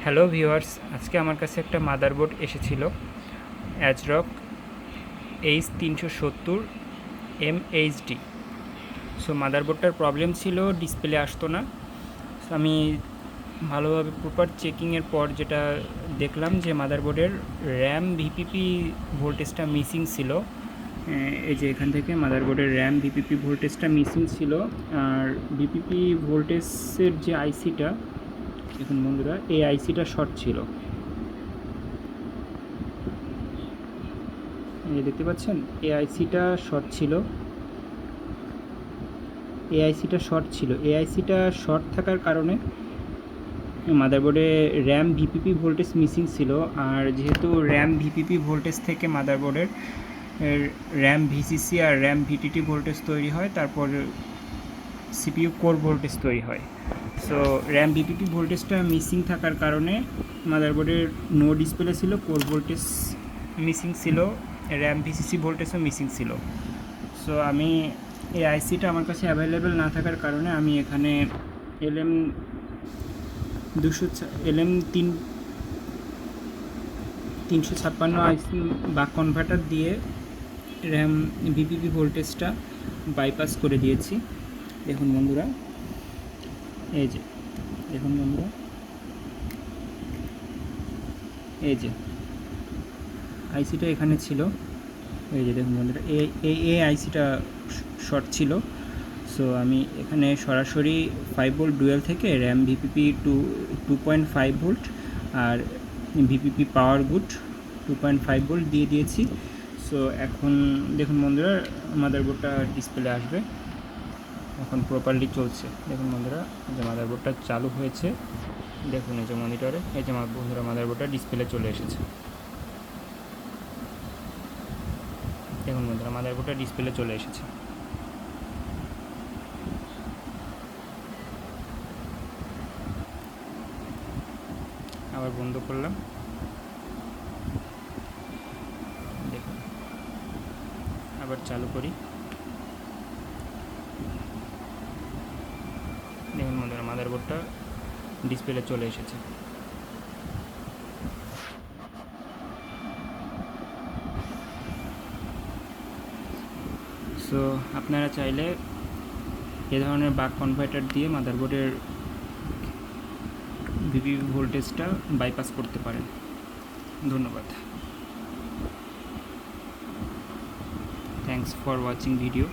Hello viewers, আজকে আমার কাছে একটা মাদারবোর্ড এসেছিল অ্যাজরক H370 MHD। সো মাদারবোর্ডটার প্রবলেম ছিল ডিসপ্লে আসতো না। সো আমি ভালোভাবে প্রপার চেকিংয়ের পর যেটা দেখলাম যে মাদারবোর্ডের র্যাম ভিপিপি ভোল্টেজটা মিসিং ছিল। এই যে এখান থেকে মাদারবোর্ডের র্যাম ভিপিপি ভোল্টেজটা মিসিং ছিল। আর ভিপিপি ভোল্টেজের যে আইসিটা, দেখুন বন্ধুরা, এই আইসিটা শর্ট ছিল। এই দেখতে পাচ্ছেন, এই আইসিটা শর্ট ছিল। এই আইসিটা শর্ট থাকার কারণে মাদারবোর্ডে র্যাম ভিপিপি ভোল্টেজ মিসিং ছিল। আর যেহেতু র্যাম ভিপিপি ভোল্টেজ থেকে মাদারবোর্ডের র্যাম ভিসিসি আর র্যাম ভিটিটি ভোল্টেজ তৈরি হয়, তারপর সিপিইউ কোর ভোল্টেজ তৈরি হয়। সো র্যাম ভিপিপি ভোল্টেজটা মিসিং থাকার কারণে মাদারবোর্ডের নো ডিসপ্লে ছিল, কোর ভোল্টেজ মিসিং ছিল, র্যাম ভিসিসি ভোল্টেজও মিসিং ছিল। সো আমি এই আইসিটা আমার কাছে অ্যাভেলেবেল না থাকার কারণে আমি এখানে LM356 আইসি বাক কনভার্টার দিয়ে র্যাম ভিপিপি ভোল্টেজটা বাইপাস করে দিয়েছি। দেখুন বন্ধুরা, এই যে দেখুন বন্ধুরা, এই যে আইসিটা এখানে ছিল। এই যে দেখুন বন্ধুরা, এই আইসিটা শর্ট ছিল। সো আমি এখানে সরাসরি 5 ভোল্ট ডুয়েল থেকে র্যাম ভিপিপি 2.5 ভোল্ট আর ভিপিপি পাওয়ার গুড 2.5 ভোল্ট দিয়ে দিয়েছি। সো এখন দেখুন বন্ধুরা, মাদারবোর্ডটা ডিসপ্লে আসবে, এখন প্রপারলি চলছে। দেখুন বন্ধুরা, যে মাদারবোর্ডটা চালু হয়েছে, দেখুন এই যে মনিটরে, এই যে বন্ধুরা মাদারবোর্ডটা ডিসপ্লে চলে এসেছে। দেখুন বন্ধুরা, মাদারবোর্ডটা ডিসপ্লে চলে এসেছে। আবার বন্ধ করলাম, দেখুন আবার চালু করি, দেখুন বন্ধুরা মাদারবোর্ডটা ডিসপ্লে চলে এসেছে। সো আপনারা চাইলে এ ধরনের বাক কনভার্টার দিয়ে মাদারবোর্ডের ভিপিপি ভোল্টেজটা বাইপাস করতে পারেন। ধন্যবাদ। Thanks for watching video.